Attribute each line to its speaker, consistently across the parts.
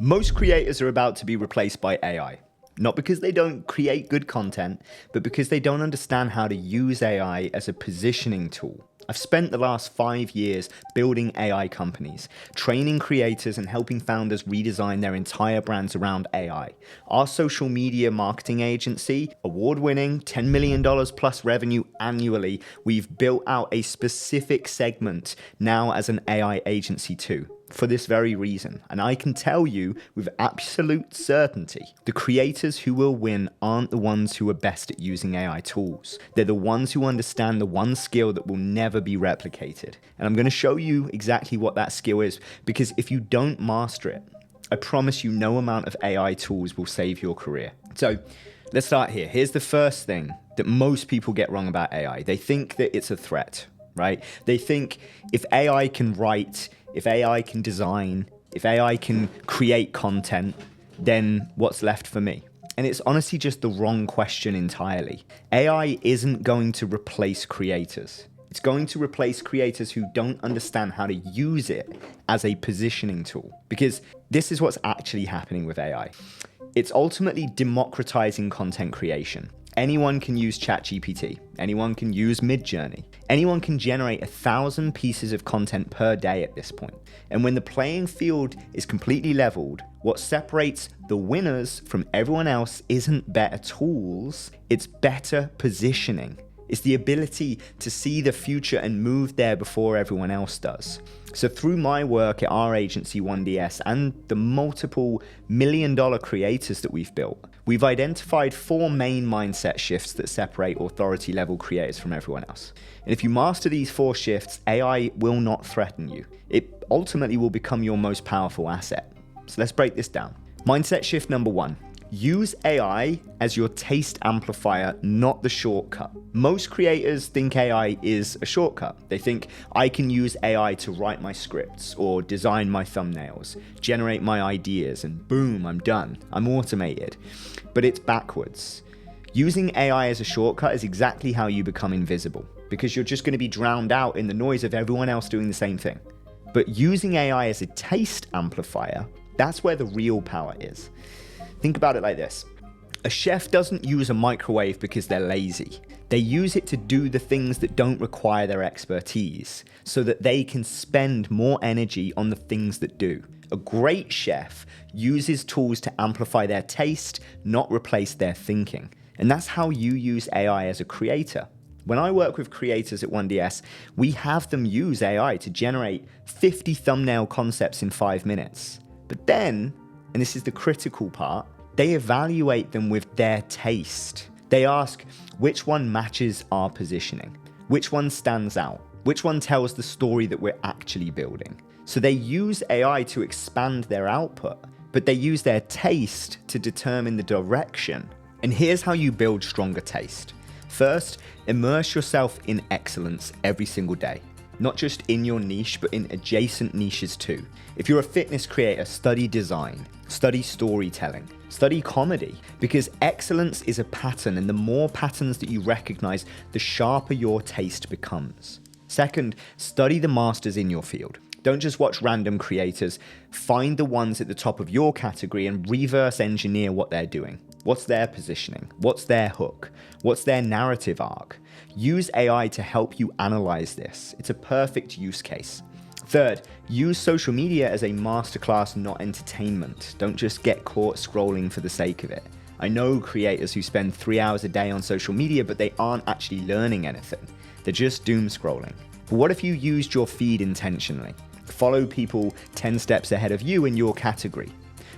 Speaker 1: Most creators are about to be replaced by AI. Not because they don't create good content, but because they don't understand how to use AI as a positioning tool. I've spent the last 5 years building AI companies, training creators and helping founders redesign their entire brands around AI. Our social media marketing agency, award-winning, $10 million plus revenue annually, we've built out a specific segment now as an AI agency too, for this very reason. And I can tell you with absolute certainty, the creators who will win aren't the ones who are best at using AI tools. They're the ones who understand the one skill that will never be replicated. And I'm going to show you exactly what that skill is, because if you don't master it, I promise you no amount of AI tools will save your career. So let's start here. Here's the first thing that most people get wrong about AI. They think that it's a threat, right? They think if AI can write, if AI can design, if AI can create content, then what's left for me? And it's honestly just the wrong question entirely. AI isn't going to replace creators. It's going to replace creators who don't understand how to use it as a positioning tool. Because this is what's actually happening with AI. It's ultimately democratizing content creation. Anyone can use chatgpt. Anyone can use Midjourney. Anyone can generate 1,000 pieces of content per day at this point. And when the playing field is completely leveled, what separates the winners from everyone else isn't better tools, it's better positioning. It's the ability to see the future and move there before everyone else does. So through my work at our agency 1DS and the multiple million-dollar creators that we've built, we've identified 4 main mindset shifts that separate authority-level creators from everyone else. And if you master these 4 shifts, AI will not threaten you. It ultimately will become your most powerful asset. So let's break this down. Mindset shift number 1. Use AI as your taste amplifier, not the shortcut. Most creators think AI is a shortcut. They think I can use AI to write my scripts or design my thumbnails, generate my ideas, and boom, I'm done. I'm automated. But it's backwards. Using AI as a shortcut is exactly how you become invisible, because you're just going to be drowned out in the noise of everyone else doing the same thing. But using AI as a taste amplifier, that's where the real power is. Think about it like this. A chef doesn't use a microwave because they're lazy. They use it to do the things that don't require their expertise, so that they can spend more energy on the things that do. A great chef uses tools to amplify their taste, not replace their thinking. And that's how you use AI as a creator. When I work with creators at 1DS, we have them use AI to generate 50 thumbnail concepts in 5 minutes. But then, and this is the critical part, they evaluate them with their taste. They ask which one matches our positioning, which one stands out, which one tells the story that we're actually building. So they use AI to expand their output, but they use their taste to determine the direction. And here's how you build stronger taste. First, immerse yourself in excellence every single day. Not just in your niche, but in adjacent niches too. If you're a fitness creator, study design, study storytelling, study comedy, because excellence is a pattern, and the more patterns that you recognize, the sharper your taste becomes. Second, study the masters in your field. Don't just watch random creators. Find the ones at the top of your category and reverse engineer what they're doing. What's their positioning? What's their hook? What's their narrative arc? Use AI to help you analyze this. It's a perfect use case. Third, use social media as a masterclass, not entertainment. Don't just get caught scrolling for the sake of it. I know creators who spend 3 hours a day on social media, but they aren't actually learning anything. They're just doom scrolling. But what if you used your feed intentionally? Follow people 10 steps ahead of you in your category.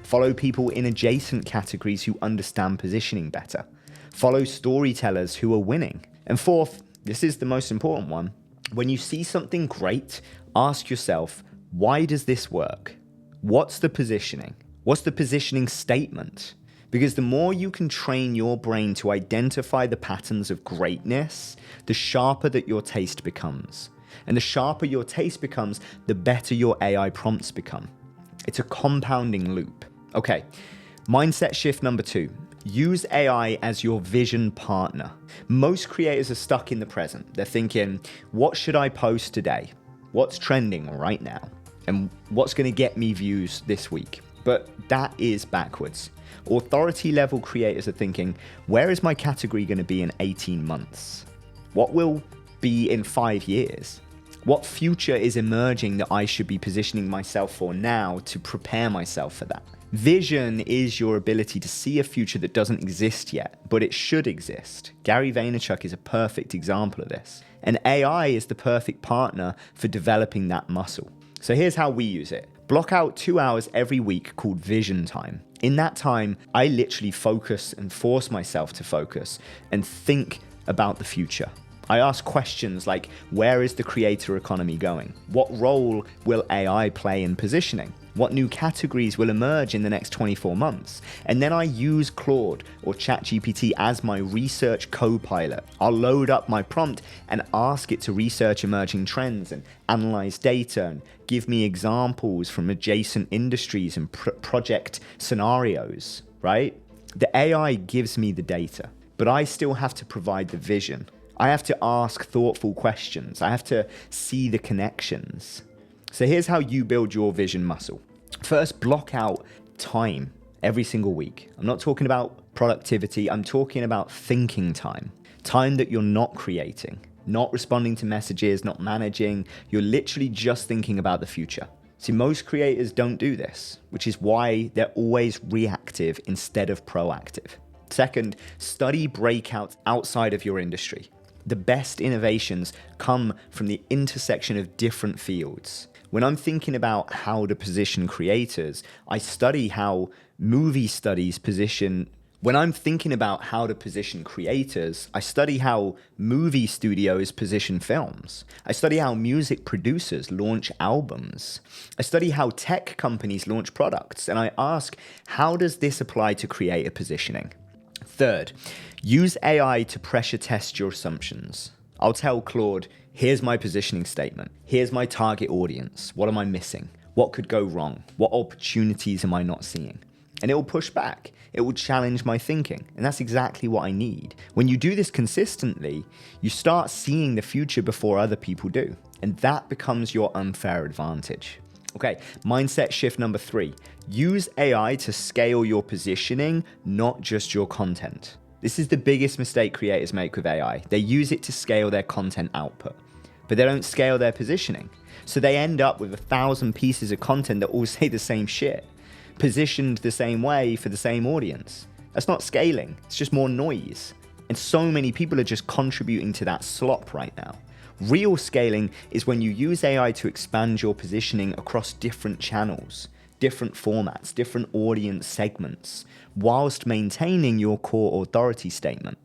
Speaker 1: Follow people in adjacent categories who understand positioning better. Follow storytellers who are winning. And fourth, this is the most important one. When you see something great, ask yourself, why does this work? What's the positioning? What's the positioning statement? Because the more you can train your brain to identify the patterns of greatness, the sharper that your taste becomes. And the sharper your taste becomes, the better your AI prompts become. It's a compounding loop. Okay, mindset shift number 2. Use AI as your vision partner. Most creators are stuck in the present. They're thinking, what should I post today? What's trending right now? And what's going to get me views this week? But that is backwards. Authority level creators are thinking, where is my category going to be in 18 months? What will be in 5 years? What future is emerging that I should be positioning myself for now to prepare myself for that? Vision is your ability to see a future that doesn't exist yet, but it should exist. Gary Vaynerchuk is a perfect example of this. And AI is the perfect partner for developing that muscle. So here's how we use it. Block out 2 hours every week called vision time. In that time, I literally focus and force myself to focus and think about the future. I ask questions like, where is the creator economy going? What role will AI play in positioning? What new categories will emerge in the next 24 months? And then I use Claude or ChatGPT as my research co-pilot. I'll load up my prompt and ask it to research emerging trends and analyze data and give me examples from adjacent industries and project scenarios, right? The AI gives me the data, but I still have to provide the vision. I have to ask thoughtful questions. I have to see the connections. So here's how you build your vision muscle. First, block out time every single week. I'm not talking about productivity. I'm talking about thinking time. Time that you're not creating, not responding to messages, not managing. You're literally just thinking about the future. See, most creators don't do this, which is why they're always reactive instead of proactive. Second, study breakouts outside of your industry. The best innovations come from the intersection of different fields. When I'm thinking about how to position creators, I study how movie studies position. When I'm thinking about how to position creators, I study how movie studios position films. I study how music producers launch albums. I study how tech companies launch products. And I ask, how does this apply to creator positioning? Third, use AI to pressure test your assumptions. I'll tell Claude, here's my positioning statement. Here's my target audience. What am I missing? What could go wrong? What opportunities am I not seeing? And it will push back. It will challenge my thinking. And that's exactly what I need. When you do this consistently, you start seeing the future before other people do. And that becomes your unfair advantage. Okay, mindset shift number 3. Use AI to scale your positioning, not just your content. This is the biggest mistake creators make with AI. They use it to scale their content output, but they don't scale their positioning. So they end up with 1,000 pieces of content that all say the same shit, positioned the same way for the same audience. That's not scaling. It's just more noise. And so many people are just contributing to that slop right now. Real scaling is when you use AI to expand your positioning across different channels, different formats, different audience segments, whilst maintaining your core authority statement.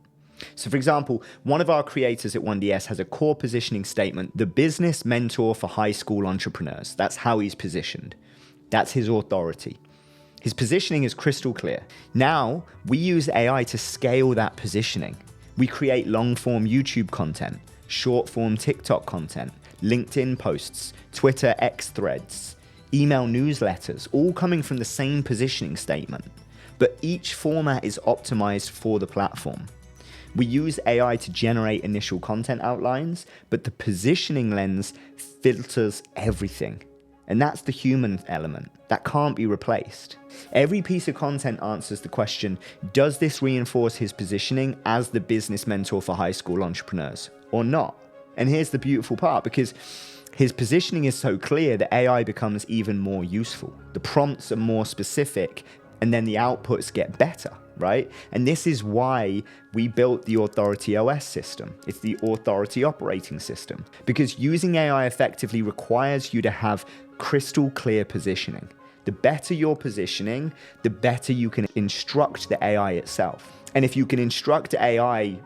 Speaker 1: So for example, one of our creators at 1DS has a core positioning statement, the business mentor for high school entrepreneurs. That's how he's positioned. That's his authority. His positioning is crystal clear. Now, we use AI to scale that positioning. We create long-form YouTube content, short-form TikTok content, LinkedIn posts, Twitter X threads, email newsletters, all coming from the same positioning statement. But each format is optimized for the platform. We use AI to generate initial content outlines, but the positioning lens filters everything. And that's the human element. That can't be replaced. Every piece of content answers the question, does this reinforce his positioning as the business mentor for high school entrepreneurs or not? And here's the beautiful part, because his positioning is so clear that AI becomes even more useful. The prompts are more specific, and then the outputs get better, right? And this is why we built the Authority OS system. It's the Authority operating system, because using AI effectively requires you to have crystal clear positioning. The better your positioning, the better you can instruct the AI itself. And if you can instruct AI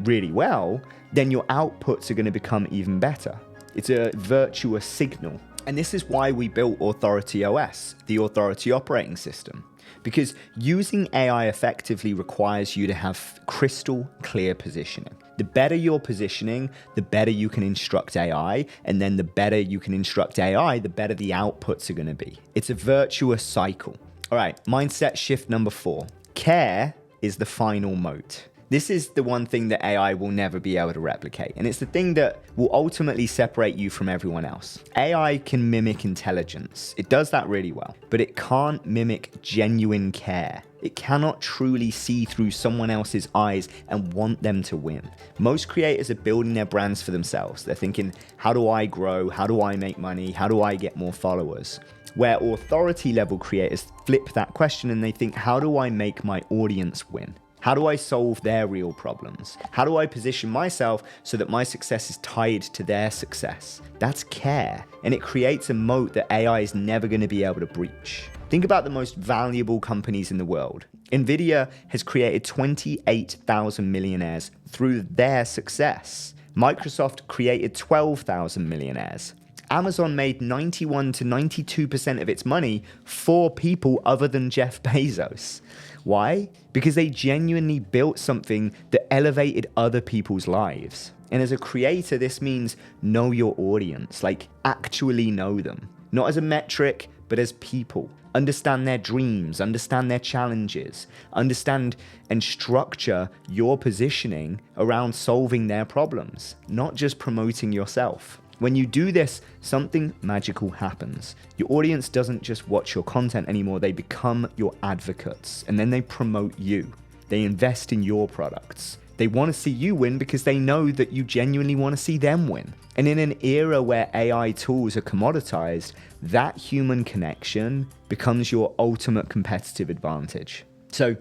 Speaker 1: really well, then your outputs are going to become even better. It's a virtuous signal. And this is why we built Authority OS, the Authority operating system. Because using AI effectively requires you to have crystal clear positioning. The better your positioning, the better you can instruct AI, and then the better you can instruct AI, the better the outputs are going to be. It's a virtuous cycle. All right, mindset shift number 4. Care is the final moat. This is the one thing that AI will never be able to replicate, and it's the thing that will ultimately separate you from everyone else. AI can mimic intelligence. It does that really well, but it can't mimic genuine care. It cannot truly see through someone else's eyes and want them to win. Most creators are building their brands for themselves. They're thinking, how do I grow? How do I make money? How do I get more followers? Where authority level creators flip that question and they think, how do I make my audience win? How do I solve their real problems? How do I position myself so that my success is tied to their success? That's care, and it creates a moat that AI is never going to be able to breach. Think about the most valuable companies in the world. Nvidia has created 28,000 millionaires through their success. Microsoft created 12,000 millionaires. Amazon made 91 to 92% of its money for people other than Jeff Bezos. Why? Because they genuinely built something that elevated other people's lives. And as a creator, this means know your audience, like actually know them. Not as a metric, but as people. Understand their dreams, understand their challenges, understand and structure your positioning around solving their problems, not just promoting yourself. When you do this, something magical happens. Your audience doesn't just watch your content anymore, they become your advocates, and then they promote you. They invest in your products. They want to see you win because they know that you genuinely want to see them win. And in an era where AI tools are commoditized, that human connection becomes your ultimate competitive advantage. So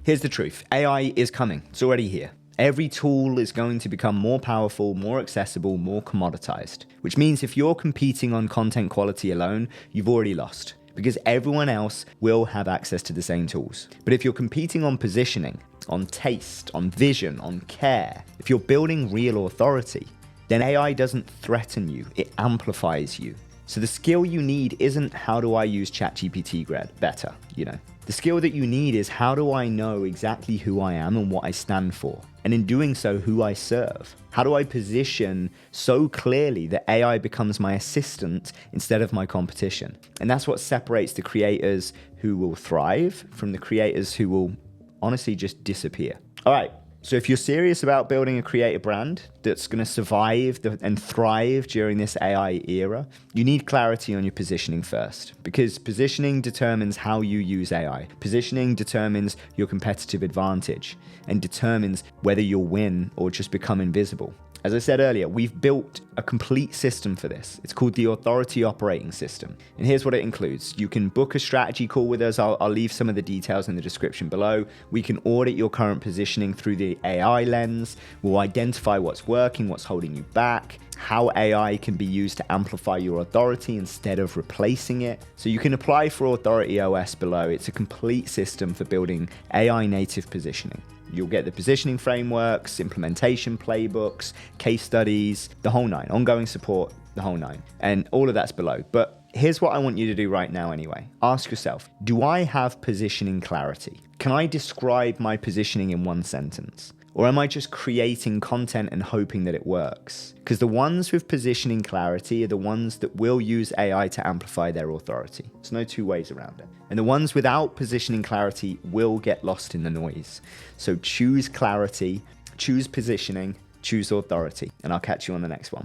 Speaker 1: here's the truth. AI is coming. It's already here. Every tool is going to become more powerful, more accessible, more commoditized, which means if you're competing on content quality alone, you've already lost because everyone else will have access to the same tools. But if you're competing on positioning, on taste, on vision, on care, if you're building real authority, then AI doesn't threaten you, it amplifies you. So the skill you need isn't how do I use ChatGPT better, The skill that you need is how do I know exactly who I am and what I stand for? And in doing so, who I serve? How do I position so clearly that AI becomes my assistant instead of my competition? And that's what separates the creators who will thrive from the creators who will honestly just disappear. All right. So if you're serious about building a creator brand that's going to survive and thrive during this AI era, you need clarity on your positioning first, because positioning determines how you use AI. Positioning determines your competitive advantage and determines whether you'll win or just become invisible. As I said earlier, we've built a complete system for this. It's called the Authority Operating System. And here's what it includes. You can book a strategy call with us. I'll leave some of the details in the description below. We can audit your current positioning through the AI lens. We'll identify what's working, what's holding you back, how AI can be used to amplify your authority instead of replacing it. So you can apply for Authority OS below. It's a complete system for building AI native positioning. You'll get the positioning frameworks, implementation playbooks, case studies, the whole nine, ongoing support, the whole nine. And all of that's below. But here's what I want you to do right now anyway. Ask yourself, do I have positioning clarity? Can I describe my positioning in one sentence? Or am I just creating content and hoping that it works? Because the ones with positioning clarity are the ones that will use AI to amplify their authority. There's no two ways around it. And the ones without positioning clarity will get lost in the noise. So choose clarity, choose positioning, choose authority, and I'll catch you on the next one.